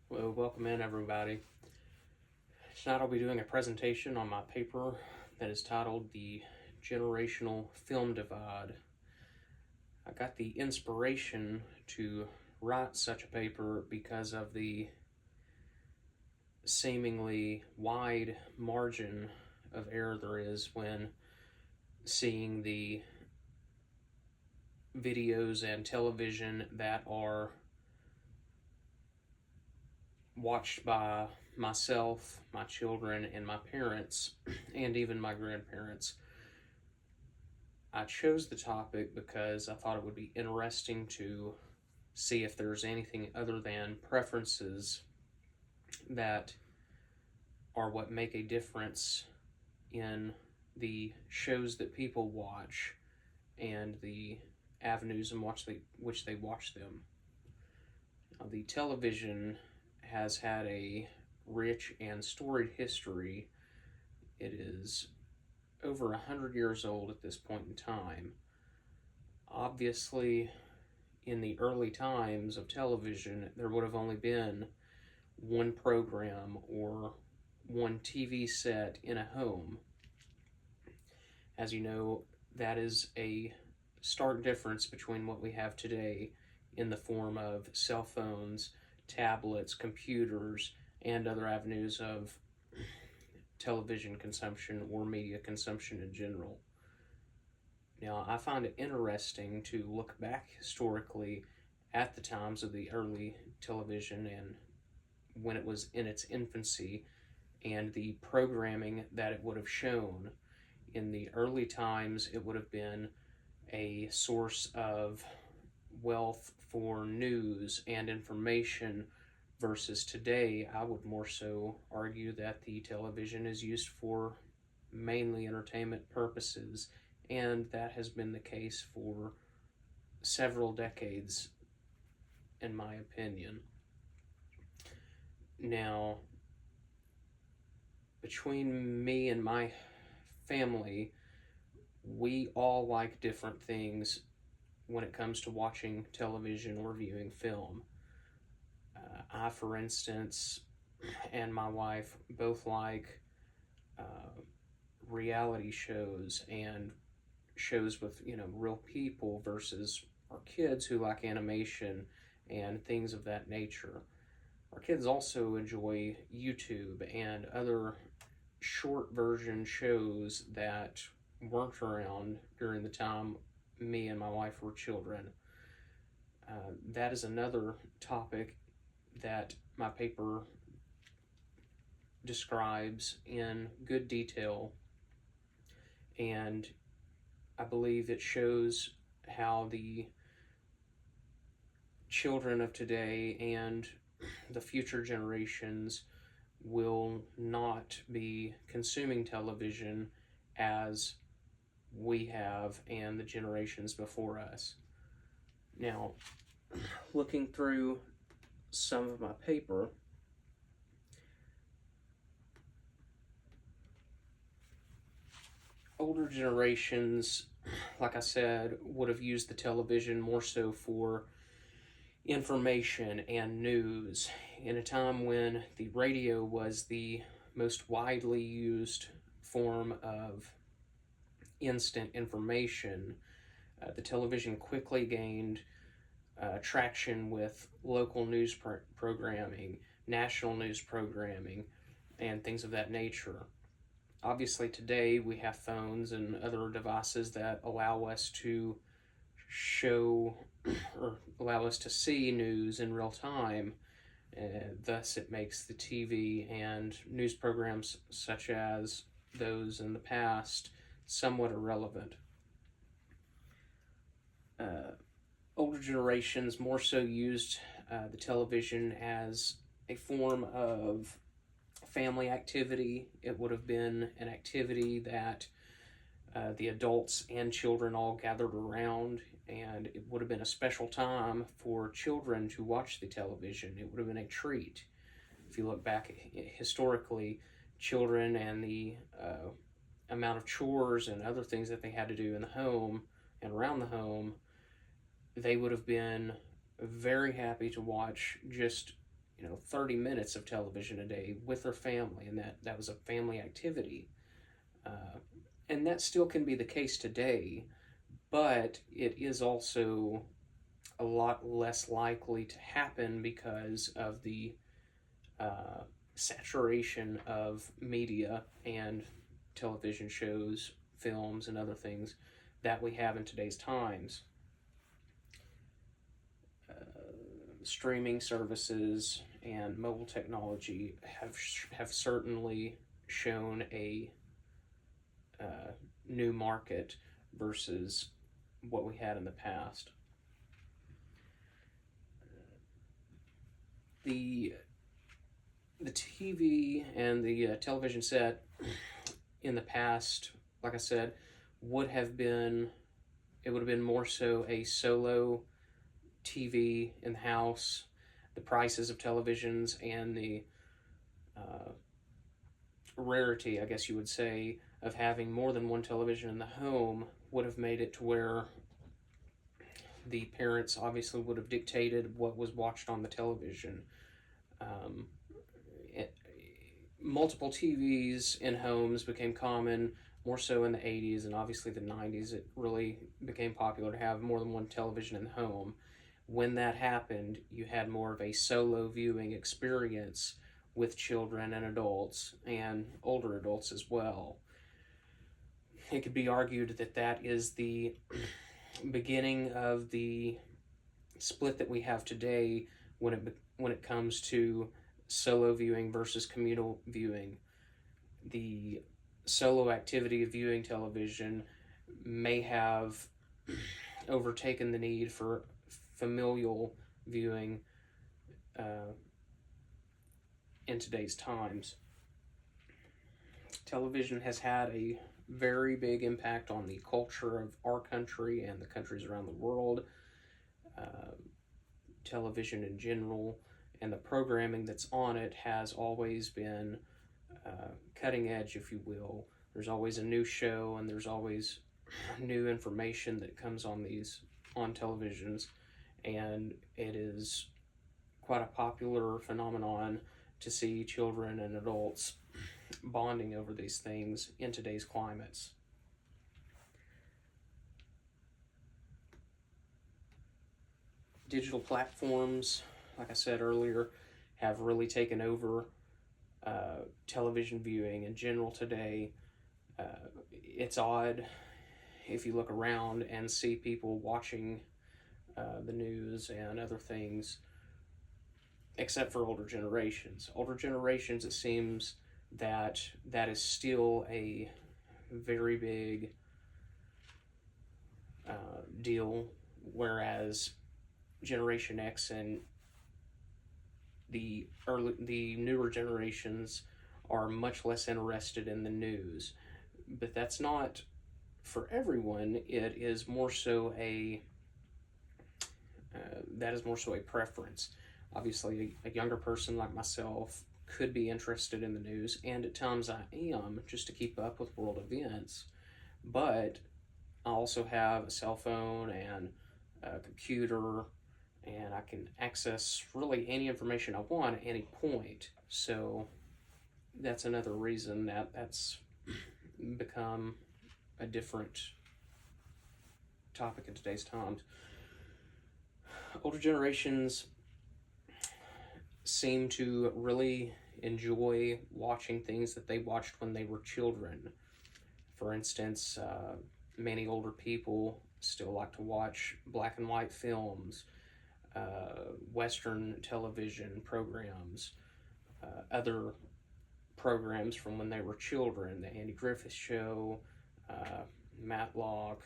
Well, welcome in everybody. Tonight I'll be doing a presentation on my paper that is titled The Generational Film Divide. I got the inspiration to write such a paper because of the seemingly wide margin of error there is when seeing the videos and television that are watched by myself, my children, and my parents, and even my grandparents. I chose the topic because I thought it would be interesting to see if there's anything other than preferences that are what make a difference in the shows that people watch and the avenues in which they watch them. The television has had a rich and storied history. It is over 100 years old at this point in time. Obviously, in the early times of television, there would have only been one program or one TV set in a home. As you know, that is a stark difference between what we have today in the form of cell phones, tablets, computers, and other avenues of television consumption or media consumption in general. Now, I find it interesting to look back historically at the times of the early television and when it was in its infancy and the programming that it would have shown. In the early times, it would have been a source of wealth for news and information, versus today, I would more so argue that the television is used for mainly entertainment purposes, and that has been the case for several decades, in my opinion. Now, between me and my family, we all like different things when it comes to watching television or viewing film. I, for instance, and my wife both like reality shows and shows with, real people, versus our kids who like animation and things of that nature. Our kids also enjoy YouTube and other short version shows that weren't around during the time me and my wife were children. That is another topic that my paper describes in good detail, and I believe it shows how the children of today and the future generations will not be consuming television as we have and the generations before us. Now, looking through some of my paper, older generations, like I said, would have used the television more so for information and news in a time when the radio was the most widely used form of instant information. The television quickly gained traction with local news programming, national news programming, and things of that nature. Obviously, today we have phones and other devices that allow us to show or allow us to see news in real time. Thus, it makes the TV and news programs such as those in the past somewhat irrelevant. Older generations more so used the television as a form of family activity. It would have been an activity that the adults and children all gathered around, and it would have been a special time for children to watch the television. It would have been a treat. If you look back historically, children and the amount of chores and other things that they had to do in the home and around the home, they would have been very happy to watch just 30 minutes of television a day with their family, and that was a family activity. And that still can be the case today, but it is also a lot less likely to happen because of the saturation of media and television shows, films, and other things that we have in today's times. Streaming services and mobile technology have certainly shown a new market versus what we had in the past. The TV and the television set in the past, like I said, would have been more so a solo TV in the house. The prices of televisions and the rarity, I guess you would say, of having more than one television in the home would have made it to where the parents obviously would have dictated what was watched on the television. Multiple TVs in homes became common more so in the 80s, and obviously the 90s it really became popular to have more than one television in the home. When that happened, you had more of a solo viewing experience with children and adults, and older adults as well. It could be argued that that is the beginning of the split that we have today when it comes to solo viewing versus communal viewing. The solo activity of viewing television may have overtaken the need for familial viewing in today's times. Television has had a very big impact on the culture of our country and the countries around the world. Television in general and the programming that's on it has always been cutting edge, if you will. There's always a new show, and there's always new information that comes on televisions, and it is quite a popular phenomenon to see children and adults bonding over these things in today's climates. Digital platforms, like I said earlier, have really taken over television viewing in general today. It's odd if you look around and see people watching the news and other things, except for older generations. Older generations, it seems that is still a very big deal, whereas Generation X and the newer generations are much less interested in the news. But that's not for everyone. It is more so a preference. Obviously, a younger person like myself could be interested in the news, and at times I am, just to keep up with world events. But I also have a cell phone and a computer, and I can access really any information I want at any point. So that's another reason that's become a different topic in today's times. Older generations seem to really enjoy watching things that they watched when they were children. For instance, many older people still like to watch black and white films, Western television programs, other programs from when they were children, the Andy Griffith Show, Matlock,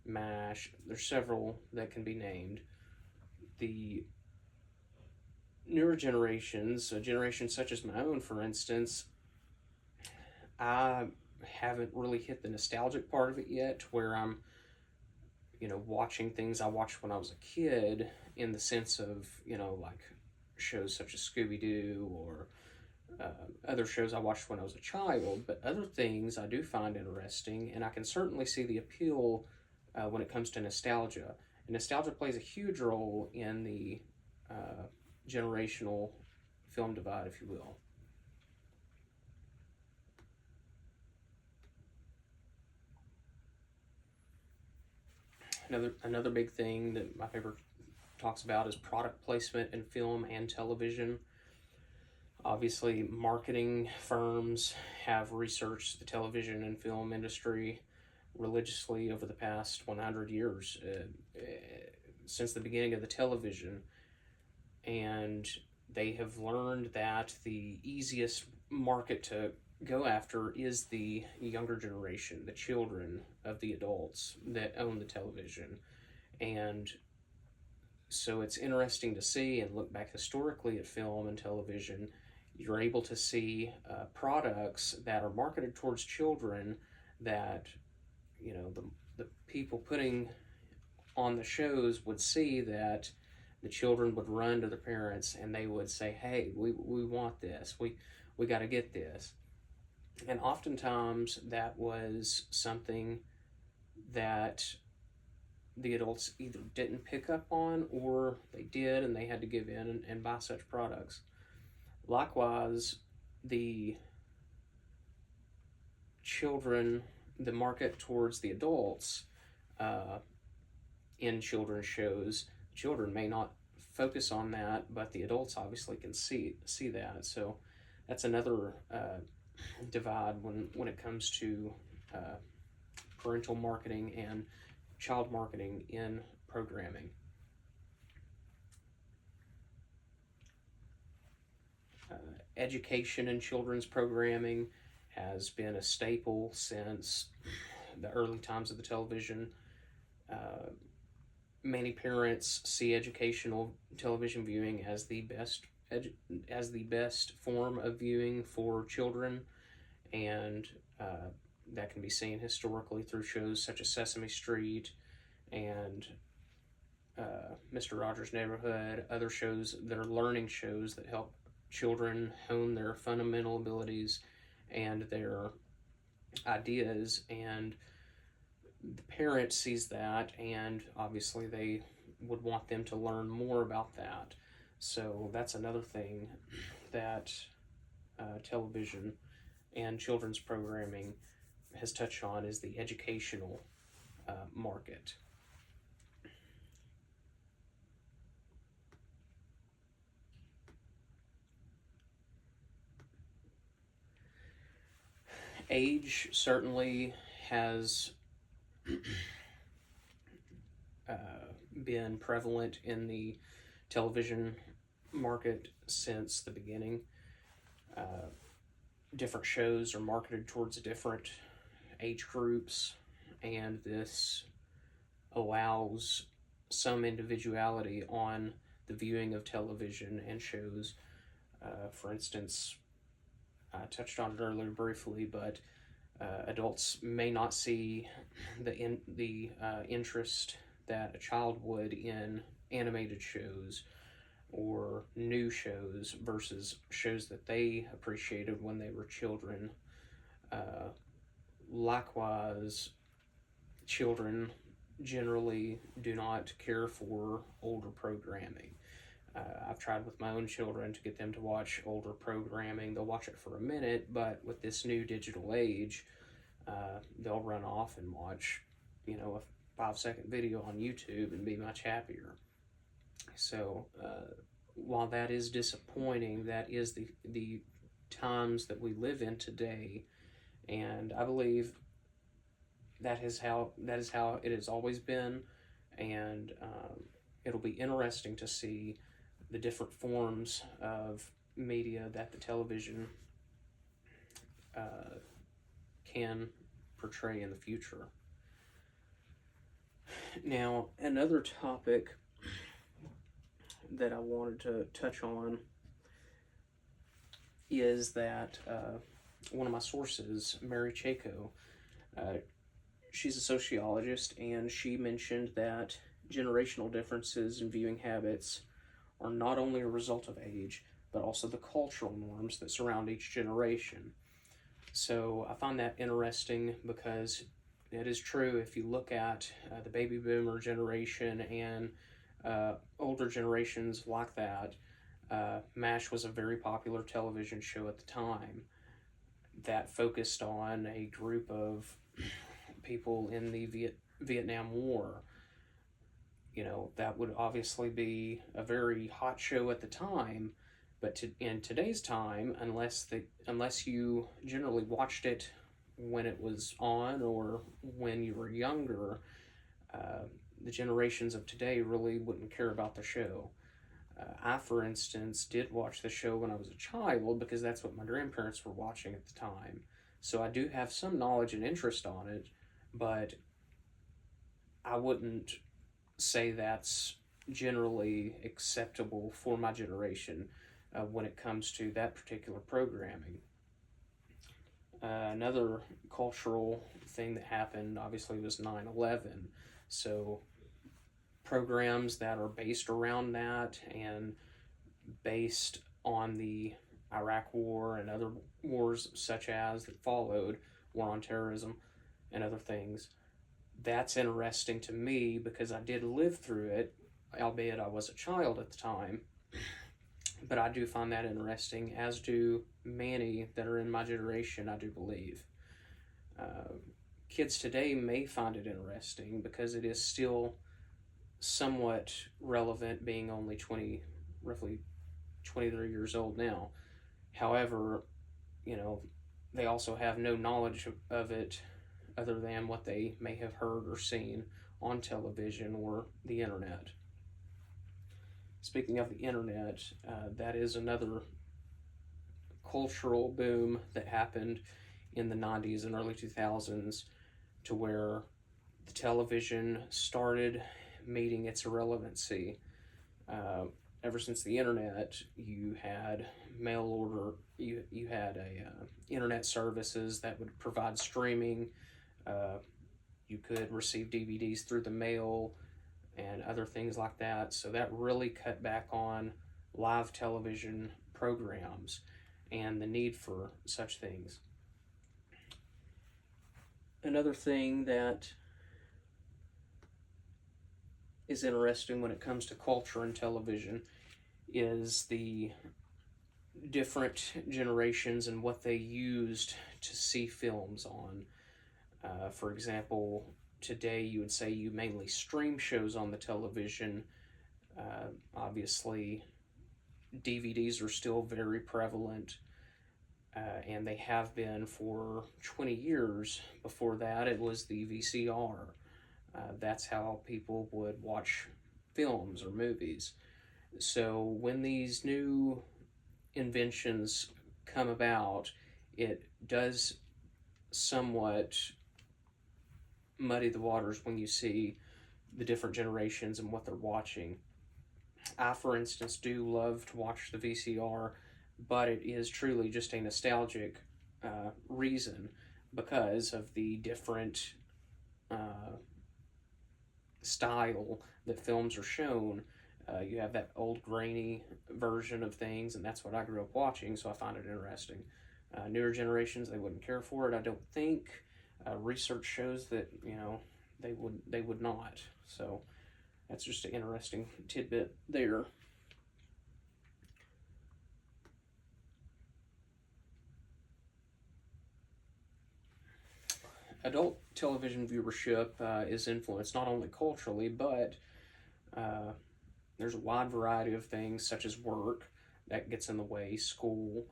MASH. There's several that can be named. The newer generations, a generation such as my own, for instance, I haven't really hit the nostalgic part of it yet, where I'm, watching things I watched when I was a kid, in the sense of, like shows such as Scooby-Doo or other shows I watched when I was a child. But other things I do find interesting, and I can certainly see the appeal when it comes to nostalgia. And nostalgia plays a huge role in the generational film divide, if you will. Another big thing that my paper talks about is product placement in film and television. Obviously, marketing firms have researched the television and film industry religiously over the past 100 years, since the beginning of the television, and they have learned that the easiest market to go after is the younger generation, the children of the adults that own the television. And so it's interesting to see and look back historically at film and television. You're able to see products that are marketed towards children that, you know, the people putting on the shows would see that the children would run to their parents and they would say, hey, we want this, we got to get this. And oftentimes that was something that the adults either didn't pick up on, or they did and they had to give in and buy such products. Likewise, the children, the market towards the adults in children's shows, children may not focus on that, but the adults obviously can see that. So that's another divide when it comes to parental marketing and child marketing in programming. Education in children's programming has been a staple since the early times of the television. Many parents see educational television viewing as the best form of viewing for children, and that can be seen historically through shows such as Sesame Street and Mr. Rogers' Neighborhood, other shows that are learning shows that help children hone their fundamental abilities and their ideas. And the parent sees that, and obviously they would want them to learn more about that. So that's another thing that television and children's programming has touched on, is the educational market. Age certainly has been prevalent in the television market since the beginning. Different shows are marketed towards different age groups, and this allows some individuality on the viewing of television and shows. For instance, I touched on it earlier briefly, but adults may not see the interest that a child would in animated shows or new shows versus shows that they appreciated when they were children. Likewise, children generally do not care for older programming. I've tried with my own children to get them to watch older programming. They'll watch it for a minute, but with this new digital age, they'll run off and watch, a 5-second video on YouTube and be much happier. So while that is disappointing, that is the times that we live in today, and I believe that is how it has always been, and it'll be interesting to see the different forms of media that the television can portray in the future. Now, another topic that I wanted to touch on is that one of my sources, Mary Chayko, she's a sociologist, and she mentioned that generational differences in viewing habits are not only a result of age, but also the cultural norms that surround each generation. So I find that interesting because it is true. If you look at the baby boomer generation and older generations like that, MASH was a very popular television show at the time that focused on a group of people in the Vietnam War. That would obviously be a very hot show at the time, but in today's time, unless you generally watched it when it was on or when you were younger, the generations of today really wouldn't care about the show. I, for instance, did watch the show when I was a child because that's what my grandparents were watching at the time. So I do have some knowledge and interest on it, but I wouldn't say that's generally acceptable for my generation when it comes to that particular programming. Another cultural thing that happened, obviously, was 9/11. So programs that are based around that and based on the Iraq War and other wars such as that followed, War on Terrorism and other things, that's interesting to me because I did live through it, albeit I was a child at the time. But I do find that interesting, as do many that are in my generation, I do believe. Kids today may find it interesting because it is still somewhat relevant, being only roughly 23 years old now. However, they also have no knowledge of it other than what they may have heard or seen on television or the internet. Speaking of the internet, that is another cultural boom that happened in the 90s and early 2000s, to where the television started meeting its irrelevancy. Ever since the internet, you had mail order, you had internet services that would provide streaming. You could receive DVDs through the mail and other things like that. So that really cut back on live television programs and the need for such things. Another thing that is interesting when it comes to culture and television is the different generations and what they used to see films on. For example, today you would say you mainly stream shows on the television. Obviously, DVDs are still very prevalent, and they have been for 20 years. Before that, it was the VCR. That's how people would watch films or movies. So when these new inventions come about, it does somewhat muddy the waters when you see the different generations and what they're watching. I, for instance, do love to watch the VCR, but it is truly just a nostalgic reason because of the different style that films are shown. You have that old grainy version of things, and that's what I grew up watching, so I find it interesting. Newer generations, they wouldn't care for it, I don't think. Research shows that they would not. So that's just an interesting tidbit there. Adult television viewership is influenced not only culturally, but there's a wide variety of things such as work that gets in the way, school,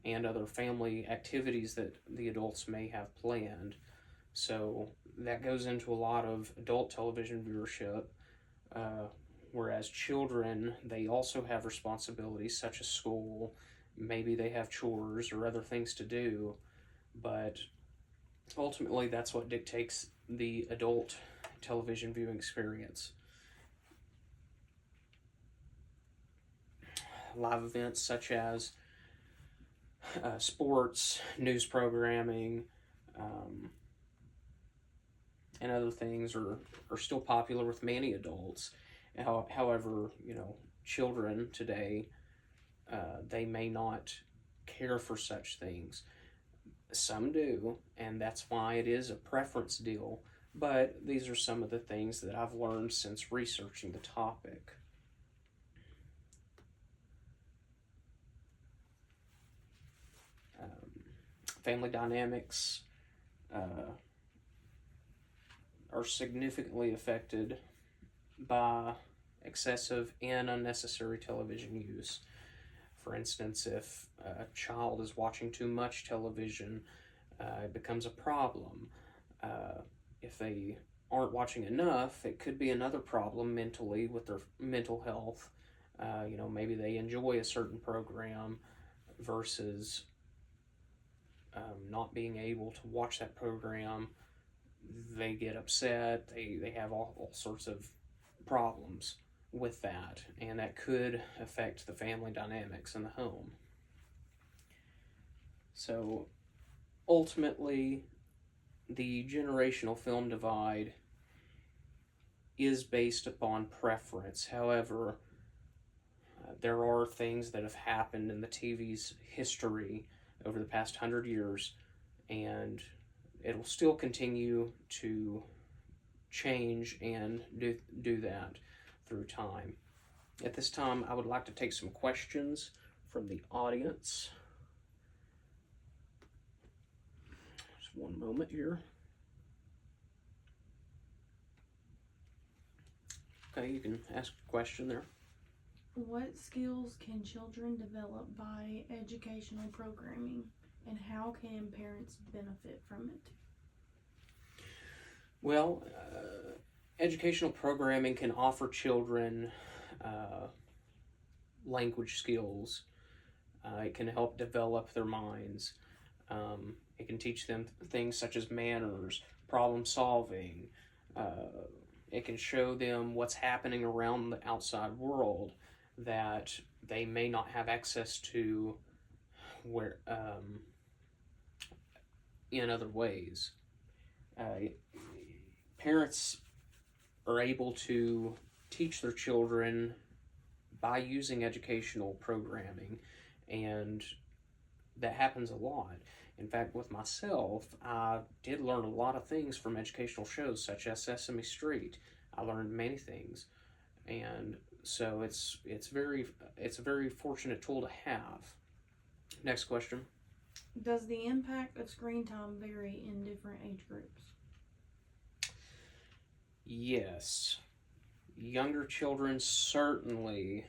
and other family activities that the adults may have planned. So that goes into a lot of adult television viewership, whereas children, they also have responsibilities such as school. Maybe they have chores or other things to do, but ultimately that's what dictates the adult television viewing experience. Live events such as sports, news programming, and other things are still popular with many adults. However, children today, they may not care for such things. Some do, and that's why it is a preference deal. But these are some of the things that I've learned since researching the topic. family dynamics are significantly affected by excessive and unnecessary television use. For instance, if a child is watching too much television, it becomes a problem. If they aren't watching enough, it could be another problem mentally with their mental health. Maybe they enjoy a certain program versus not being able to watch that program. They get upset. They have all sorts of problems with that, and that could affect the family dynamics in the home. So ultimately, the generational film divide is based upon preference. However, there are things that have happened in the TV's history over the past 100 years, and it'll still continue to change and do that through time. At this time, I would like to take some questions from the audience. Just one moment here. Okay, you can ask a question there. What skills can children develop by educational programming, and how can parents benefit from it? Well, educational programming can offer children language skills. It can help develop their minds. It can teach them things such as manners, problem solving. It can show them what's happening around the outside world that they may not have access to in other ways. Parents are able to teach their children by using educational programming, and that happens a lot. In fact, with myself, I did learn a lot of things from educational shows such as Sesame Street. I learned many things, and so it's a very fortunate tool to have. Next question. Does the impact of screen time vary in different age groups? Yes. Younger children certainly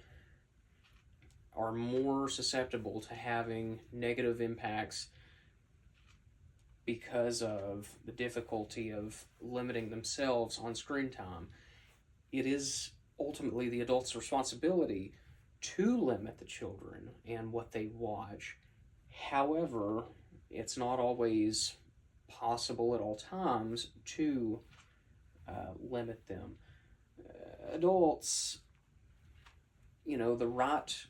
are more susceptible to having negative impacts because of the difficulty of limiting themselves on screen time. It is ultimately the adult's responsibility to limit the children and what they watch. However, it's not always possible at all times to limit them. Adults, the right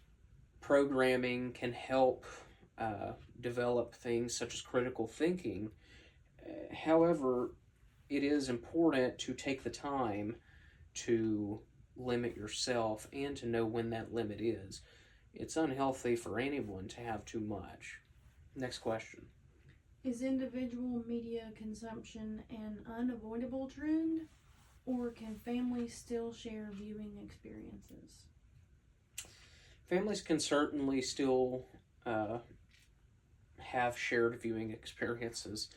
programming can help develop things such as critical thinking. However, it is important to take the time to limit yourself and to know when that limit is. It's unhealthy for anyone to have too much. Next question. Is individual media consumption an unavoidable trend, or can families still share viewing experiences? Families can certainly still have shared viewing experiences.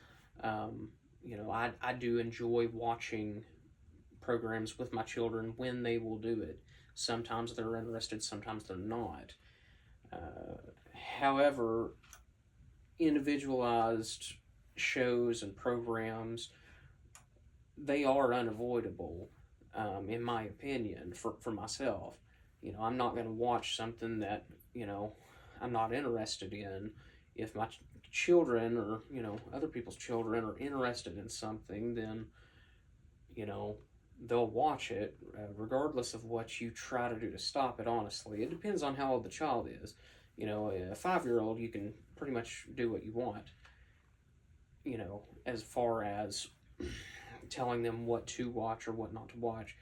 I do enjoy watching programs with my children when they will do it. Sometimes they're interested, sometimes they're not. However, individualized shows and programs, they are unavoidable, in my opinion, for myself. I'm not going to watch something that, I'm not interested in. If my children or, other people's children are interested in something, then, they'll watch it, regardless of what you try to do to stop it, honestly. It depends on how old the child is. A 5-year-old, you can pretty much do what you want, as far as telling them what to watch or what not to watch.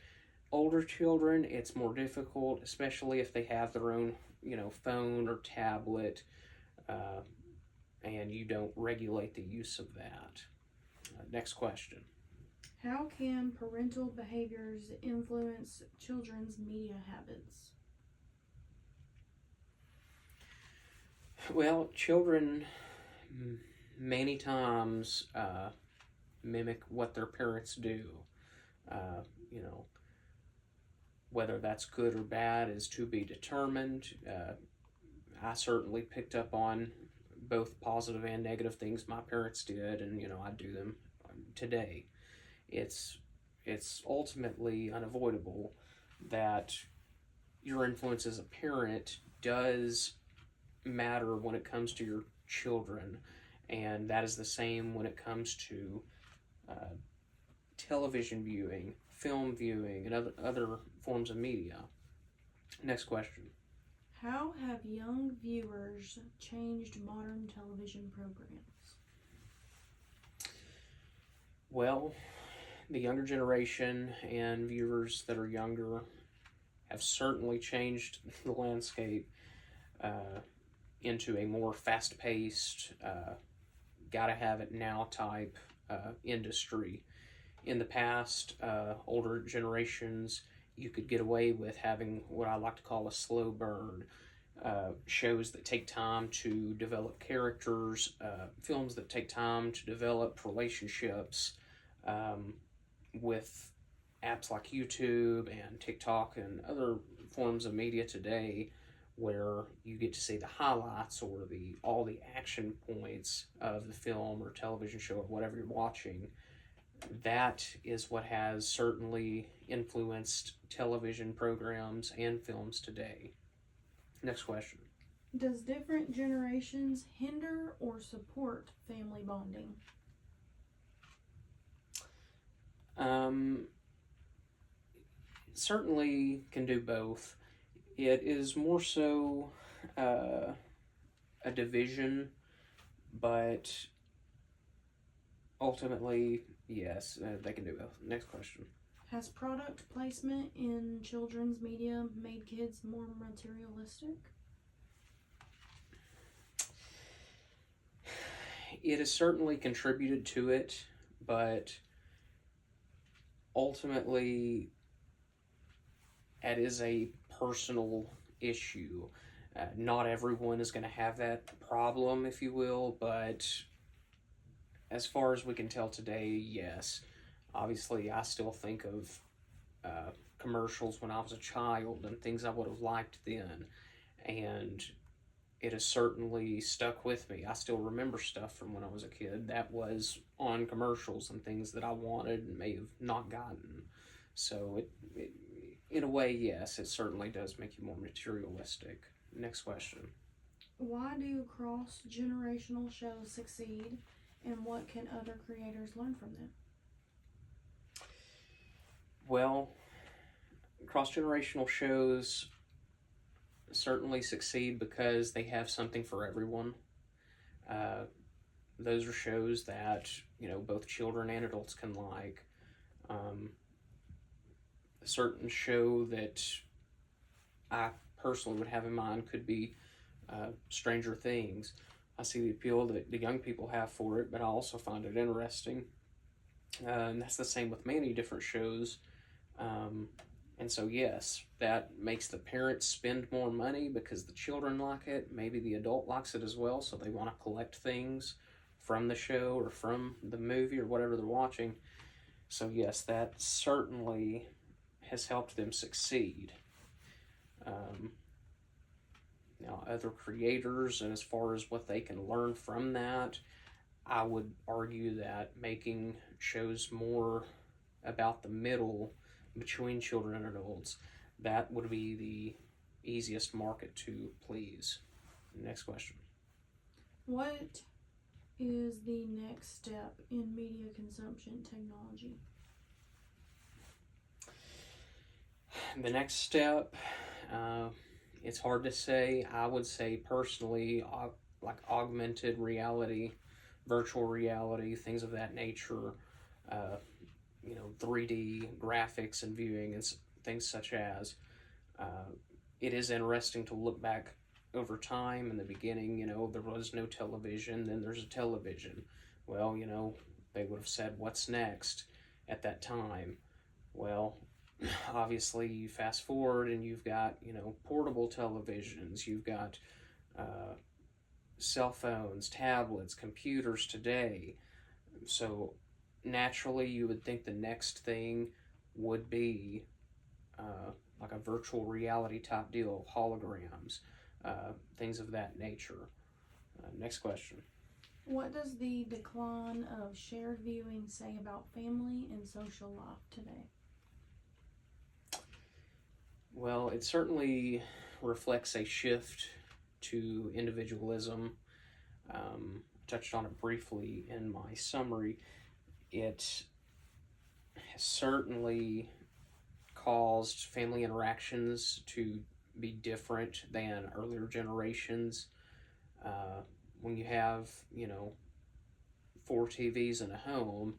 Older children, it's more difficult, especially if they have their own, phone or tablet, and you don't regulate the use of that. Next question. How can parental behaviors influence children's media habits? Well, children many times mimic what their parents do. You know, whether that's good or bad is to be determined. I certainly picked up on both positive and negative things my parents did, and I do them today. It's ultimately unavoidable that your influence as a parent does matter when it comes to your children, and that is the same when it comes to uh, television viewing, film viewing, and other forms of media. Next question. How have young viewers changed modern television programs? Well, the younger generation and viewers that are younger have certainly changed the landscape into a more fast-paced, gotta have it now type industry. In the past, older generations, you could get away with having what I like to call a slow burn. Shows that take time to develop characters, films that take time to develop relationships, with apps like YouTube and TikTok and other forms of media today, where you get to see the highlights or all the action points of the film or television show or whatever you're watching. That is what has certainly influenced television programs and films today. Next question. Does different generations hinder or support family bonding? Certainly can do both. It is more so a division, but ultimately, yes, they can do both. Next question. Has product placement in children's media made kids more materialistic? It has certainly contributed to it, but ultimately, it is a personal issue. Not everyone is going to have that problem, if you will, but as far as we can tell today, yes. Obviously, I still think of commercials when I was a child and things I would have liked then, and it has certainly stuck with me. I still remember stuff from when I was a kid that was on commercials and things that I wanted and may have not gotten. So it in a way, yes, it certainly does make you more materialistic. Next question. Why do cross-generational shows succeed, and what can other creators learn from them? Well, cross-generational shows certainly succeed because they have something for everyone. Those are shows that both children and adults can like. A certain show that I personally would have in mind could be Stranger Things. I see the appeal that the young people have for it, but I also find it interesting. And that's the same with many different shows. And so, yes, that makes the parents spend more money because the children like it. Maybe the adult likes it as well, so they want to collect things from the show or from the movie or whatever they're watching. So, yes, that certainly has helped them succeed. Now, other creators, and as far as what they can learn from that, I would argue that making shows more about the middle between children and adults, that would be the easiest market to please. Next question. What is the next step in media consumption technology? The next step, it's hard to say. I would say personally, like augmented reality, virtual reality, things of that nature, 3D graphics and viewing and things such as. It is interesting to look back over time. In the beginning, there was no television, then there's a television. Well, they would have said, what's next at that time? Well, obviously you fast forward and you've got, portable televisions, you've got cell phones, tablets, computers today. So naturally, you would think the next thing would be like a virtual reality type deal, holograms, things of that nature. Next question. What does the decline of shared viewing say about family and social life today? Well, it certainly reflects a shift to individualism. Touched on it briefly in my summary. It has certainly caused family interactions to be different than earlier generations. When you have, 4 TVs in a home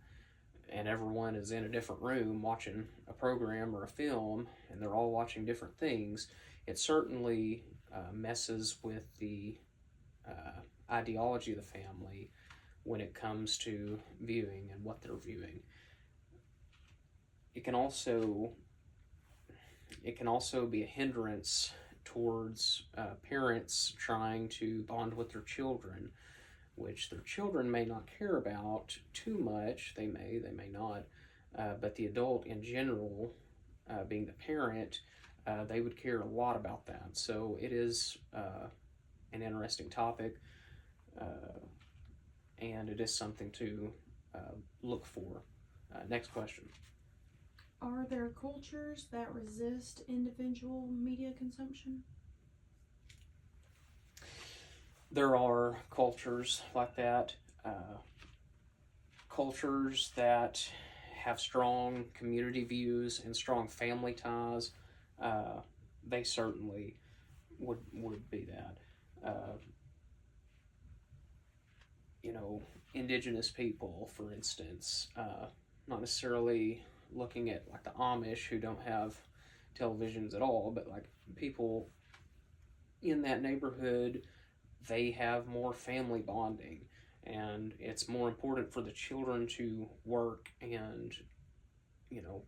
and everyone is in a different room watching a program or a film and they're all watching different things, it certainly messes with the ideology of the family when it comes to viewing and what they're viewing. It can also be a hindrance towards parents trying to bond with their children, which their children may not care about too much. They may not, but the adult in general, being the parent, they would care a lot about that. So it is an interesting topic, and it is something to look for. Next question. Are there cultures that resist individual media consumption? There are cultures like that. Cultures that have strong community views and strong family ties, they certainly would be that. Indigenous people, for instance, not necessarily looking at like the Amish who don't have televisions at all, but like people in that neighborhood, they have more family bonding, and it's more important for the children to work and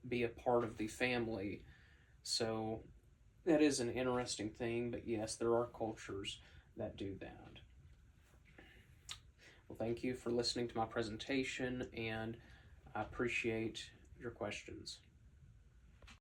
be a part of the family. So that is an interesting thing, but yes, there are cultures that do that. Well, thank you for listening to my presentation, and I appreciate your questions.